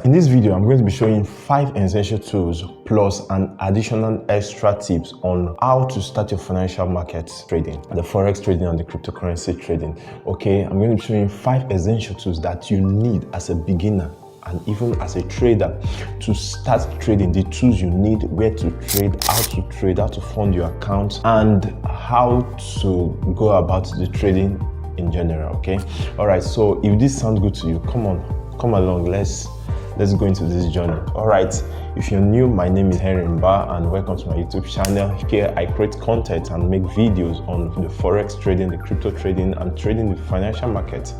In this video, I'm going to be showing 5 essential tools plus an additional extra tips on how to start your financial market trading, the forex trading and the cryptocurrency trading. Okay, I'm going to be showing 5 essential tools that you need as a beginner and even as a trader to start trading. The tools you need, where to trade, how to fund your account, and how to go about the trading in general. Okay, all right, so if this sounds good to you, come along, let's go into this journey. All right, if you're new, my name is Henry Mba and welcome to my YouTube channel. Here I create content and make videos on the forex trading, the crypto trading, and trading the financial market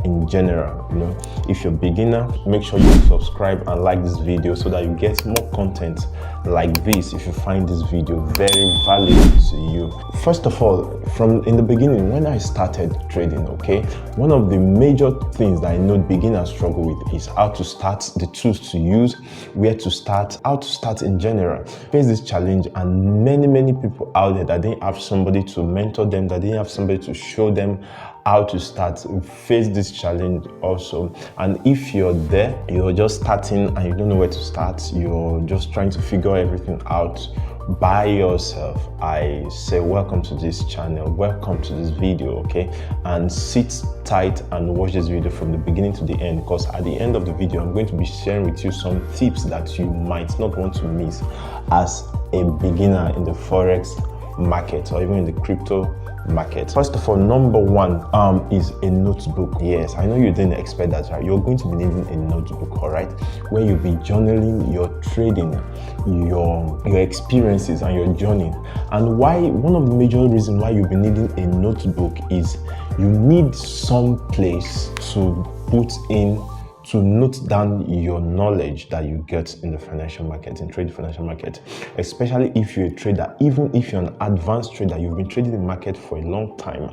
in general. You know, if you're a beginner, make sure you subscribe and like this video so that you get more content like this if you find this video very valuable to you. First of all, from in the beginning when I started trading, okay, one of the major things that I know beginners struggle with is how to start, the tools to use, where to start, how to start in general. Face this challenge, and many people out there that didn't have somebody to mentor them, that didn't have somebody to show them how to start, face this challenge also. And if you're there, you're just starting and you don't know where to start, you're just trying to figure everything out by yourself, I say welcome to this channel, welcome to this video, okay? And sit tight and watch this video from the beginning to the end, because at the end of the video I'm going to be sharing with you some tips that you might not want to miss as a beginner in the forex market or even in the crypto market. First of all, number one is a notebook. Yes, I know you didn't expect that, right? You're going to be needing a notebook, all right, where you'll be journaling your trading, your experiences and your journey. And why, one of the major reasons why you'll be needing a notebook is you need some place to put in, to note down your knowledge that you get in the financial market, in trade financial market, especially if you're a trader. Even if you're an advanced trader, you've been trading the market for a long time,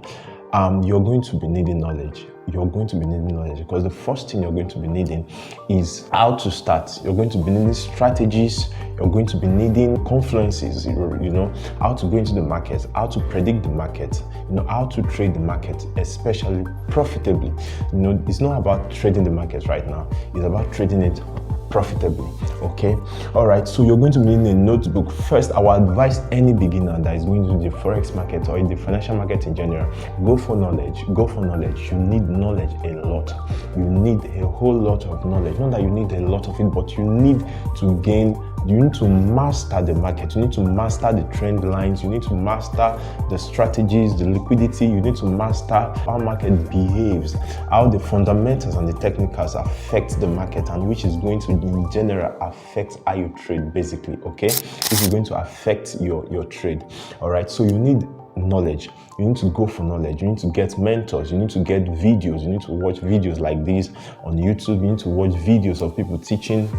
you're going to be needing knowledge. You're going to be needing knowledge because the first thing you're going to be needing is how to start. You're going to be needing strategies. You're going to be needing confluences, you know, how to go into the market, how to predict the market, you know, how to trade the market, especially profitably. You know, it's not about trading the market right now. It's about trading it profitably. Okay, all right, so you're going to need a notebook. First, I would advise any beginner that is going to the forex market or in the financial market in general, go for knowledge. You need knowledge a lot. You need a whole lot of knowledge. Not that you need a lot of it, but you need to master the market. You need to master the trend lines. You need to master the strategies, the liquidity. You need to master how market behaves, how the fundamentals and the technicals affect the market, and which is going to in general affect how you trade, basically. Okay, this is going to affect your trade. All right, so you need knowledge. You need to go for knowledge. You need to get mentors. You need to get videos. You need to watch videos like this on YouTube. You need to watch videos of people teaching,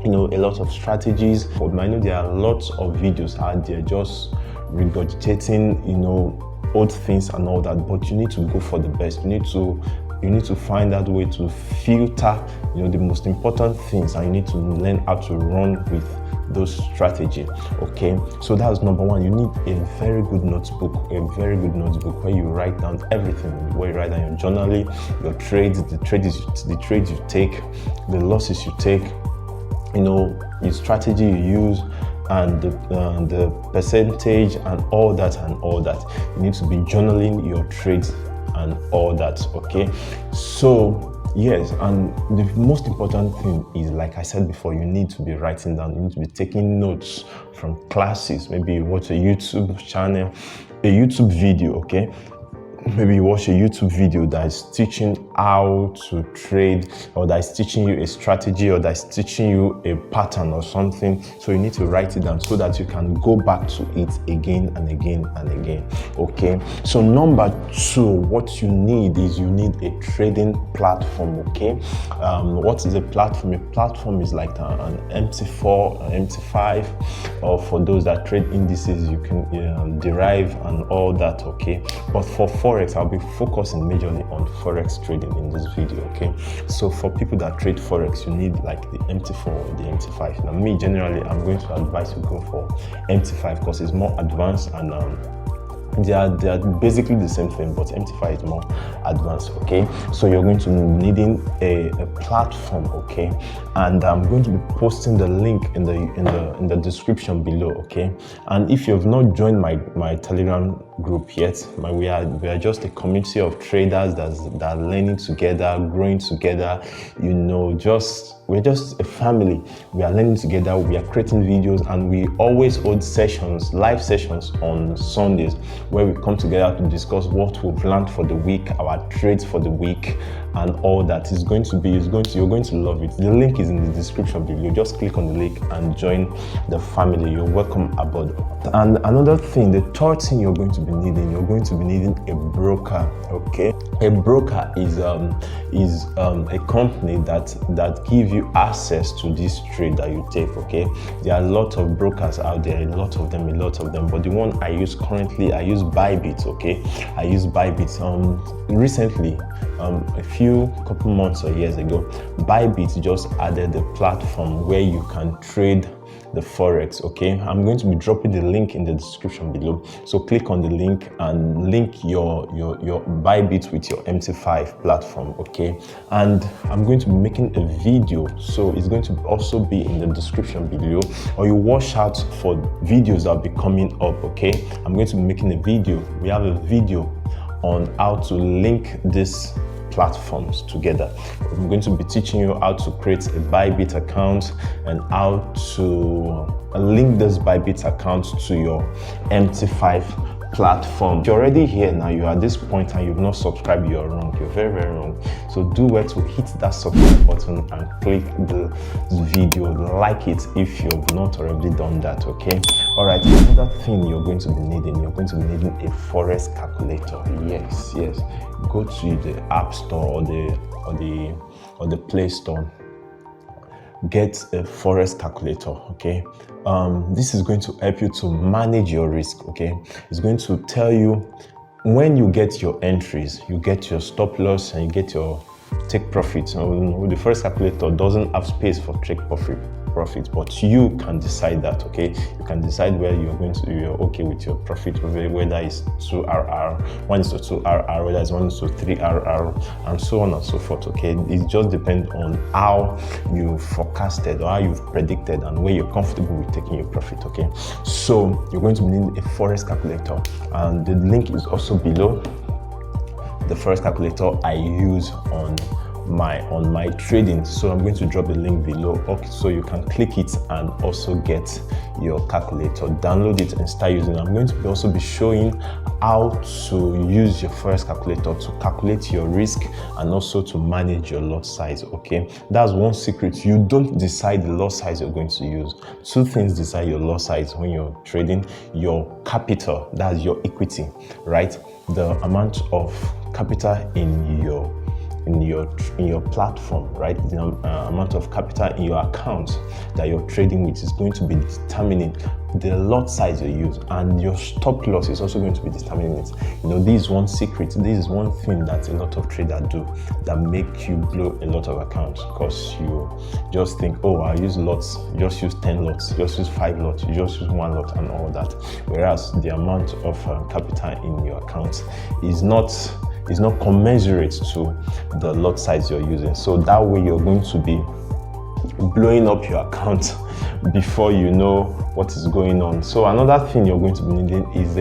you know, a lot of strategies. But I know there are lots of videos out there just regurgitating, you know, old things and all that, but you need to go for the best. You need to find that way to filter, you know, the most important things, and you need to learn how to run with those strategies. Okay, so that's number one. You need a very good notebook, where you write down everything, where you write down your journaling, your trades, the trades you take, the losses you take, you know, your strategy you use, and the percentage and all that. You need to be journaling your trades and all that. Okay, so yes, and the most important thing is, like I said before, you need to be writing down. You need to be taking notes from classes. Maybe you watch a YouTube channel, a YouTube video. Okay, maybe you watch a YouTube video that is teaching how to trade, or that is teaching you a strategy, or that is teaching you a pattern or something. So you need to write it down so that you can go back to it again and again and again. Okay, so number two, what you need is you need a trading platform. Okay, what is a platform? A platform is like an MT4, an MT5, or for those that trade indices, you can derive and all that. Okay, but for forex, I'll be focusing majorly on forex trading in this video. Okay, so for people that trade forex, you need like the MT4 or the MT5. Now, me generally, I'm going to advise you go for MT5 because it's more advanced, and They are basically the same thing, but MT5 is more advanced. Okay, so you're going to be needing a platform. Okay, and I'm going to be posting the link in the description below. Okay, and if you have not joined my Telegram group yet, we are just a community of traders that are learning together, growing together. You know, we're just a family. We are learning together. We are creating videos, and we always hold sessions, live sessions on Sundays, where we come together to discuss what we've learned for the week, our trades for the week, and all that. You're going to love it. The link is in the description below. Just click on the link and join the family. You're welcome aboard. And another thing, the third thing you're going to be needing a broker. Okay, a broker is a company that give you access to this trade that you take. Okay, there are a lot of brokers out there, a lot of them, but the one I use currently, I use Bybit. Okay, I use Bybit. Recently, a couple months or years ago, Bybit just added a platform where you can trade the Forex. Okay, I'm going to be dropping the link in the description below, so click on the link and link your Bybit with your MT5 platform. Okay, and I'm going to be making a video, so it's going to also be in the description below, or you watch out for videos that will be coming up. Okay, I'm going to be making a video. We have a video on how to link this platforms together. I'm going to be teaching you how to create a Bybit account and how to link this Bybit account to your MT5 platform. If you're already here now, you're at this point and you've not subscribed, you're wrong. You're very, very wrong. So do well to hit that subscribe button and click the video, like it if you've not already done that. Okay, all right. Another thing you're going to be needing a Forex calculator. Yes, go to the App Store or the Play Store, get a Forex calculator. Okay, this is going to help you to manage your risk. Okay, it's going to tell you when you get your entries, you get your stop loss, and you get your take profit. The Forex calculator doesn't have space for take profit, but you can decide that. Okay, you can decide where you're okay with your profit, whether it's 2RR, 1:2RR, whether it's 1:3RR, and so on and so forth. Okay, it just depends on how you forecasted or how you've predicted and where you're comfortable with taking your profit. Okay, so you're going to need a Forex calculator, and the link is also below. The Forex calculator I use on my trading, so I'm going to drop the link below, okay, so you can click it and also get your calculator, download it and start using it. I'm going to also be showing how to use your Forex calculator to calculate your risk and also to manage your lot size. Okay, that's one secret. You don't decide the lot size you're going to use. Two things decide your lot size when you're trading: your capital, that's your equity, right? The amount of capital in your platform, right? The amount of capital in your account that you're trading with is going to be determining the lot size you use, and your stop loss is also going to be determining it. You know, this is one secret. This is one thing that a lot of traders do that make you blow a lot of accounts, because you just think, oh, I use lots, just use 10 lots, just use 5 lots, you just use 1 lot and all that. Whereas the amount of capital in your account is not commensurate to the lot size you're using. So that way you're going to be blowing up your account before you know what is going on. So another thing you're going to be needing is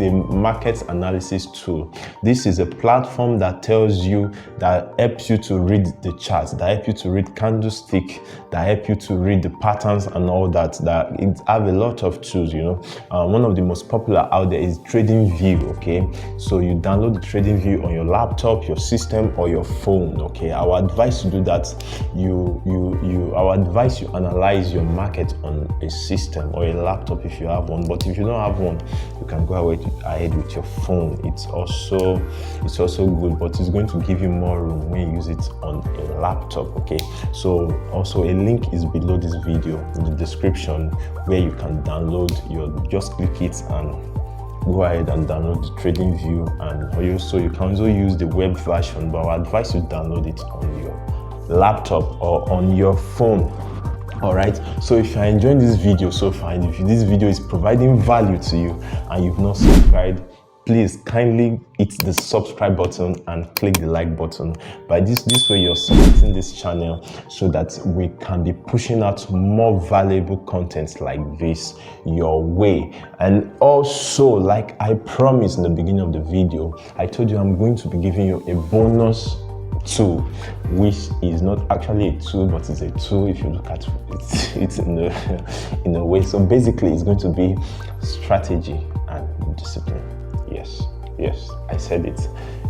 a market analysis tool. This is a platform that tells you, that helps you to read the charts, that help you to read candlestick, that help you to read the patterns and all that. That it have a lot of tools. You know, one of the most popular out there is TradingView. Okay, so you download the TradingView on your laptop, your system, or your phone. Okay, I would advise you to do that. I would advise you analyze your market on a system or a laptop if you have one. But if you don't have one, you can go ahead with your phone. It's also good, but it's going to give you more room when you use it on a laptop. Okay, so also a link is below this video in the description where you can download just click it and go ahead and download the TradingView. And also you can also use the web version, but I advise you download it on your laptop or on your phone. All right, so if you're enjoying this video so far, and if this video is providing value to you and you've not subscribed, please kindly hit the subscribe button and click the like button. By this way you're supporting this channel so that we can be pushing out more valuable content like this your way. And also, like I promised in the beginning of the video, I told you I'm going to be giving you a bonus tool, which is not actually a tool, but it's a tool if you look at it in a way. So basically it's going to be strategy and discipline. Yes, I said it.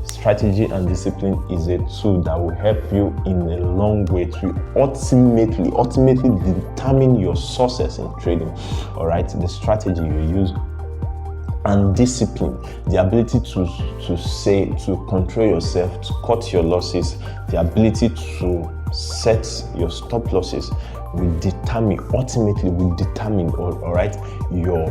Strategy and discipline is a tool that will help you in a long way to ultimately determine your success in trading. All right, the strategy you use and discipline, the ability to control yourself, to cut your losses, the ability to set your stop losses will determine all right, your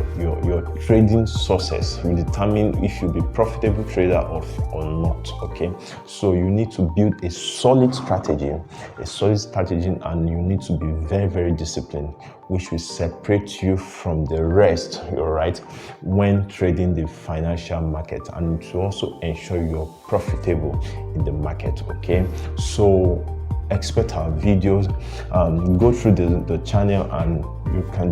trading success, will determine if you'll be profitable trader or not. Okay, so you need to build a solid strategy, and you need to be very, very disciplined, which will separate you from the rest, all right, when trading the financial market, and to also ensure you're profitable in the market. Okay, so expect our videos, go through the channel, and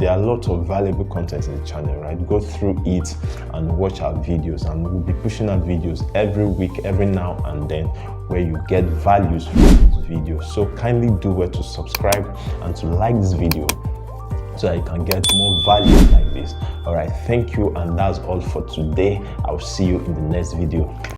there are a lot of valuable content in the channel, right? Go through it and watch our videos, and we'll be pushing out videos every week, every now and then, where you get values from these videos. So kindly do well to subscribe and to like this video so that you can get more value like this. All right, thank you, and that's all for today. I'll see you in the next video.